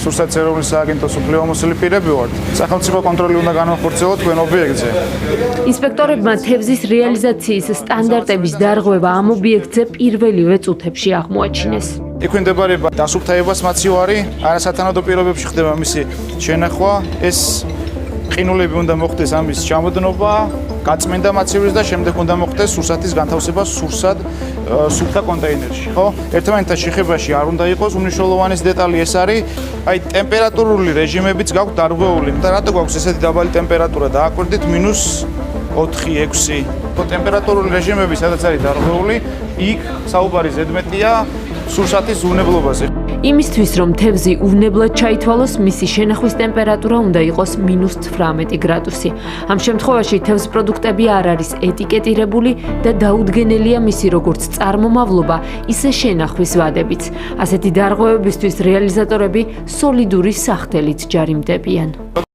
სურსათის ეროვნული სააგენტოს უფლებამოსილი პირები ვართ. სახელმწიფო კონტროლი უნდა განვახორციელოთ თქვენ ობიექტზე. ინსპექტორებმა თევზის რეალიზაციის სტანდარტების დარღვევა ამ ობიექტზე პირველივე წუთებში აღმოაჩინეს. იქვინდებარება დასუფთავებას მაცივარი, არასათანადო პირობებში ხდება მისი შენახვა, ეს ყინულები უნდა მოხდეს ამის ჩამოდნობა, გაწმენდა მაცივრის და შემდეგ უნდა მოხდეს სურსათის განთავსება სუფთა კონტეინერში, ხო? ერთმანეთთან შეხებაში არ უნდა იყოს, უმნიშვნელოვანესი დეტალი ეს არის, აი ტემპერატურული რეჟიმებიც გაქვთ დარღვეული, და რატო გვაქვს ესეთი დაბალი ტემპერატურა? დააკვირდით -4-6. ტემპერატურული რეჟიმები სადაც არის დარღვეული, იქ საუბარი ზედმეტია სურსათის უვნებლობაზე. იმისთვის, რომ თევზი უვნებლად ჩაითვალოს, მისი შენახვის ტემპერატურა უნდა იყოს -19 გრადუსი. ამ შემთხვევაში თევზ პროდუქტები არ არის ეტიკეტირებული და დაუდგენელია მისი როგორც წარმომავლობა, ისე შენახვის ვადებიც. ასეთი დარღვევებისთვის რეალიზატორები სოლიდური სახთელით ჯარიმდებიან.